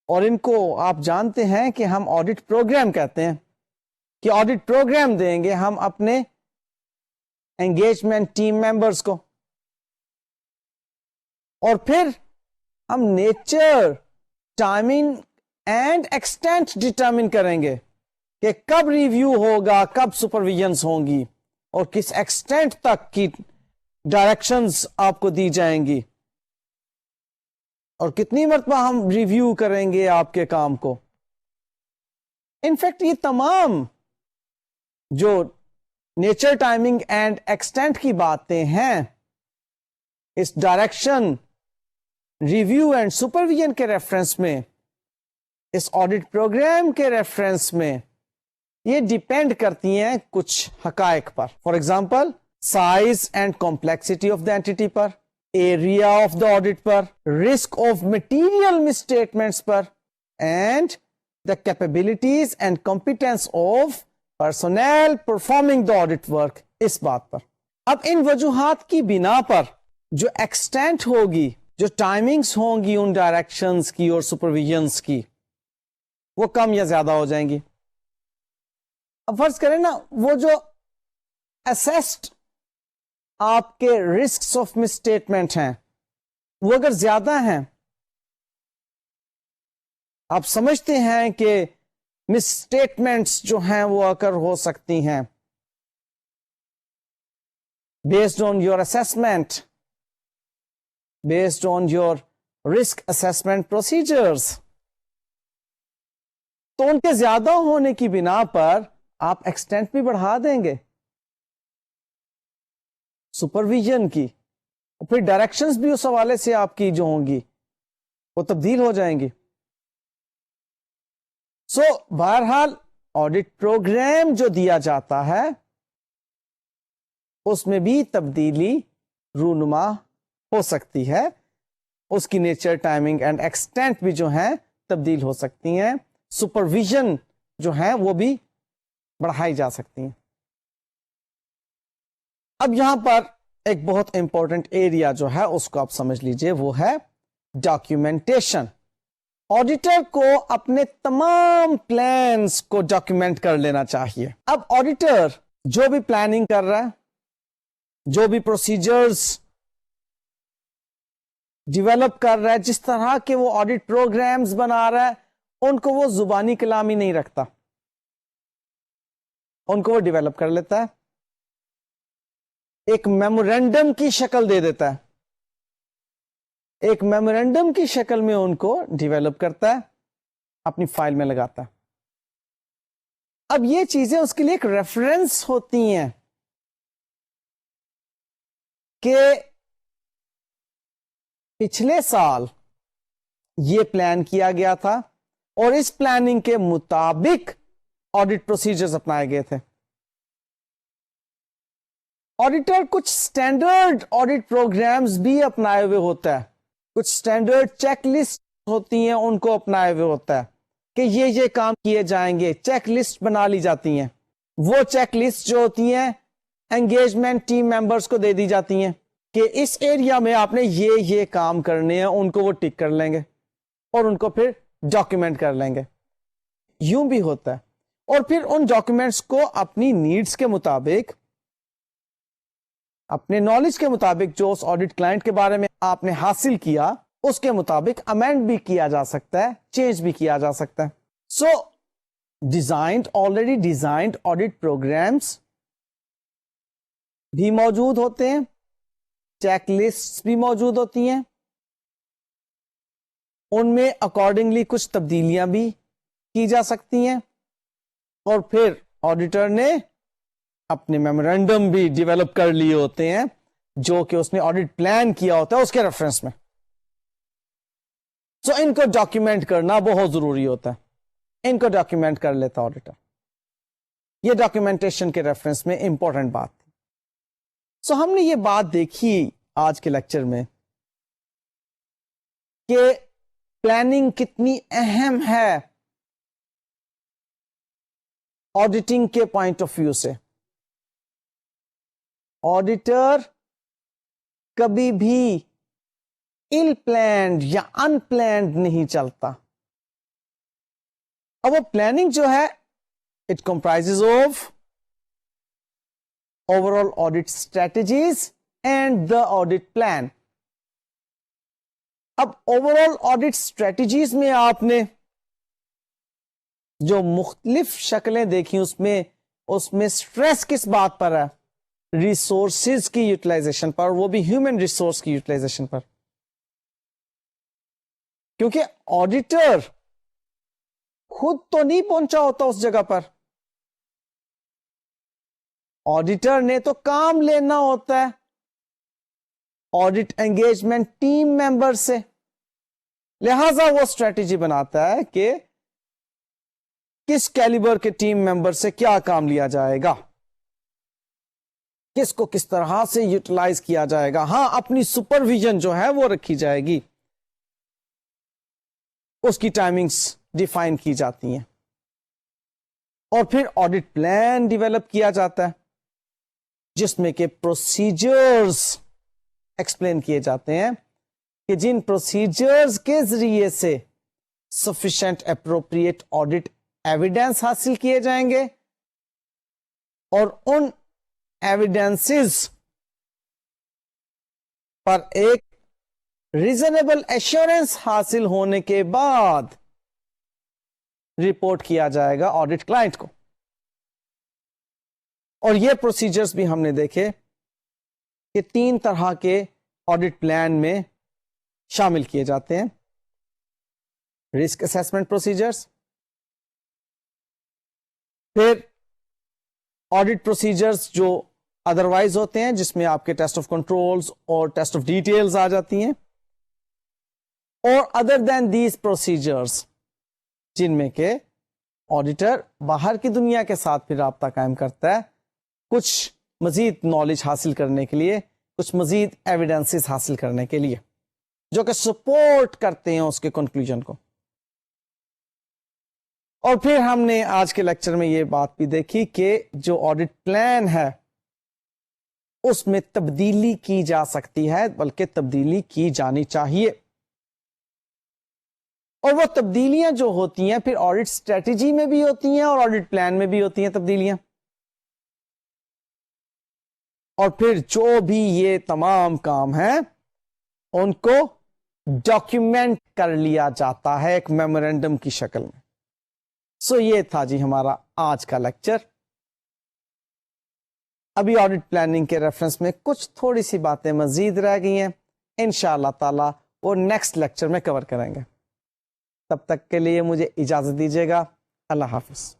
اور ان کو آپ جانتے ہیں کہ ہم آڈٹ پروگرام کہتے ہیں کہ آڈٹ پروگرام دیں گے ہم اپنے انگیجمنٹ ٹیم ممبرس کو, اور پھر ہم nature, timing and extent determine کریں گے کہ کب ریویو ہوگا, کب سپرویژنس ہوں گی اور کس ایکسٹینٹ تک کی ڈائریکشنز آپ کو دی جائیں گی اور کتنی مرتبہ ہم ریویو کریں گے آپ کے کام کو. انفیکٹ یہ تمام جو نیچر, ٹائمنگ اینڈ ایکسٹینٹ کی باتیں ہیں اس ڈائریکشن, ریویو اینڈ سپرویژن کے ریفرنس میں, اس آڈٹ پروگرام کے ریفرنس میں, یہ ڈیپینڈ کرتی ہیں کچھ حقائق پر. For example size and complexity of the entity پر, ایریا آف دا آڈٹ پر, رسک آف مٹیریل مسٹیٹمنٹس پر, and the capabilities and competence of personnel performing the audit work, اس بات پر. اب ان وجوہات کی بنا پر جو ایکسٹینٹ ہوگی, جو ٹائمنگز ہوں گی ان ڈائریکشنز کی اور سپرویژنس کی, وہ کم یا زیادہ ہو جائیں گی. اب فرض کریں نا وہ جو اسیسڈ آپ کے رسکس آف مسٹیٹمنٹ ہیں وہ اگر زیادہ ہیں, آپ سمجھتے ہیں کہ مسٹیٹمنٹس جو ہیں وہ اگر ہو سکتی ہیں based on your assessment, based on your risk assessment procedures, تو ان کے زیادہ ہونے کی بنا پر آپ ایکسٹینٹ بھی بڑھا دیں گے سپرویژن کی, اور پھر ڈائریکشنز بھی اس حوالے سے آپ کی جو ہوں گی وہ تبدیل ہو جائیں گی. سو بہرحال آڈٹ پروگرام جو دیا جاتا ہے اس میں بھی تبدیلی رونما ہو سکتی ہے, اس کی نیچر, ٹائمنگ اینڈ ایکسٹینٹ بھی جو ہیں تبدیل ہو سکتی ہیں, سپرویژن جو ہیں وہ بھی بڑھائی جا سکتی ہیں. اب یہاں پر ایک بہت امپورٹنٹ ایریا جو ہے اس کو آپ سمجھ لیجئے, وہ ہے ڈاکیومنٹیشن. آڈیٹر کو اپنے تمام پلانز کو ڈاکیومنٹ کر لینا چاہیے. اب آڈیٹر جو بھی پلاننگ کر رہا ہے, جو بھی پروسیجرز ڈیولپ کر رہا ہے, جس طرح کے وہ آڈٹ پروگرامز بنا رہا ہے, ان کو وہ زبانی کلامی نہیں رکھتا, ان کو وہ ڈیولپ کر لیتا ہے, ایک میمورینڈم کی شکل دے دیتا ہے, ایک میمورینڈم کی شکل میں ان کو ڈیولپ کرتا ہے, اپنی فائل میں لگاتا ہے. اب یہ چیزیں اس کے لیے ایک ریفرنس ہوتی ہیں کہ پچھلے سال یہ پلان کیا گیا تھا اور اس پلاننگ کے مطابق آڈٹ پروسیجرز اپنائے گئے تھے. آڈیٹر کچھ اسٹینڈرڈ آڈٹ پروگرامز بھی اپنائے ہوئے ہوتا ہے, کچھ اسٹینڈرڈ چیک لسٹ ہوتی ہیں ان کو اپنائے ہوئے ہوتا ہے کہ یہ کام کیے جائیں گے, چیک لسٹ بنا لی جاتی ہیں. وہ چیک لسٹ جو ہوتی ہیں انگیجمنٹ ٹیم ممبرس کو دے دی جاتی ہیں کہ اس ایریا میں آپ نے یہ کام کرنے ہیں, ان کو وہ ٹک کر لیں گے اور ان کو پھر ڈاکیومنٹ کر لیں گے. یوں بھی ہوتا ہے. اور پھر ان ڈاکیومنٹس کو اپنی نیڈس کے مطابق, اپنے نالج کے مطابق, جو اس آڈٹ کلائنٹ کے بارے میں آپ نے حاصل کیا اس کے مطابق امینڈ بھی کیا جا سکتا ہے, چینج بھی کیا جا سکتا ہے. سو آلریڈی ڈیزائنڈ آڈٹ پروگرامس بھی موجود ہوتے ہیں, چیک لسٹ بھی موجود ہوتی ہیں, ان میں اکارڈنگلی کچھ تبدیلیاں بھی کی جا سکتی ہیں, اور پھر آڈیٹر نے اپنے میمورینڈم بھی ڈیولپ کر لیے ہوتے ہیں جو کہ اس نے آڈٹ پلان کیا ہوتا ہے اس کے ریفرنس میں. سو ان کو ڈاکیومنٹ کرنا بہت ضروری ہوتا ہے, ان کو ڈاکیومنٹ کر لیتا آڈیٹر. یہ ڈاکیومنٹیشن کے ریفرنس میں امپورٹنٹ بات تھی. سو ہم نے یہ بات دیکھی آج کے لیکچر میں کہ پلاننگ کتنی اہم ہے آڈیٹنگ کے پوائنٹ آف ویو سے. آڈیٹر کبھی بھی ان پلانڈ یا ان پلانڈ نہیں چلتا. اب وہ پلاننگ جو ہے it کمپرائزز of over all audit strategies and the audit plan. اب اوور آل آڈٹ اسٹریٹجیز میں آپ نے جو مختلف شکلیں دیکھی اس میں اسٹریس کس بات پر ہے؟ ریسورسز کی یوٹیلائزیشن پر, وہ بھی ہیومن ریسورس کی یوٹیلائزیشن پر. کیونکہ آڈیٹر خود تو نہیں پہنچا ہوتا اس جگہ پر, آڈیٹر نے تو کام لینا ہوتا ہے آڈٹ انگیجمنٹ ٹیم ممبر سے. لہذا وہ اسٹریٹجی بناتا ہے کہ کس کیلیبر کے ٹیم ممبر سے کیا کام لیا جائے گا, کس کو کس طرح سے یوٹیلائز کیا جائے گا. ہاں, اپنی سپرویژن جو ہے وہ رکھی جائے گی, اس کی ٹائمنگز ڈیفائن کی جاتی ہیں, اور پھر آڈٹ پلان ڈیولپ کیا جاتا ہے جس میں کہ پروسیجرز ایکسپلین کیے جاتے ہیں کہ جن پروسیجرز کے ذریعے سے سفیشینٹ اپروپریٹ آڈٹ ایویڈنس حاصل کیے جائیں گے, اور ان ایویڈنسز پر ایک ریزنیبل ایشورنس حاصل ہونے کے بعد رپورٹ کیا جائے گا آڈٹ کلائنٹ کو. اور یہ پروسیجرز بھی ہم نے دیکھے کہ 3 طرح کے آڈٹ پلان میں شامل کیے جاتے ہیں. رسک اسیسمنٹ پروسیجرز, پھر آڈٹ پروسیجرز جو ادروائز ہوتے ہیں جس میں آپ کے ٹیسٹ آف کنٹرولز اور ٹیسٹ آف ڈیٹیلز آ جاتی ہیں, اور ادر دین دیز پروسیجرز جن میں کہ آڈیٹر باہر کی دنیا کے ساتھ پھر رابطہ قائم کرتا ہے کچھ مزید نالج حاصل کرنے کے لیے, کچھ مزید ایویڈنسز حاصل کرنے کے لیے جو کہ سپورٹ کرتے ہیں اس کے کنکلوژن کو. اور پھر ہم نے آج کے لیکچر میں یہ بات بھی دیکھی کہ جو آڈٹ پلان ہے اس میں تبدیلی کی جا سکتی ہے, بلکہ تبدیلی کی جانی چاہیے, اور وہ تبدیلیاں جو ہوتی ہیں پھر آڈٹ اسٹریٹجی میں بھی ہوتی ہیں اور آڈٹ پلان میں بھی ہوتی ہیں تبدیلیاں. اور پھر جو بھی یہ تمام کام ہیں ان کو ڈاکیومنٹ کر لیا جاتا ہے ایک میمورینڈم کی شکل میں. سو یہ تھا جی ہمارا آج کا لیکچر. ابھی آڈٹ پلاننگ کے ریفرنس میں کچھ تھوڑی سی باتیں مزید رہ گئی ہیں, انشاءاللہ تعالی وہ نیکسٹ لیکچر میں کور کریں گے. تب تک کے لیے مجھے اجازت دیجیے گا. اللہ حافظ.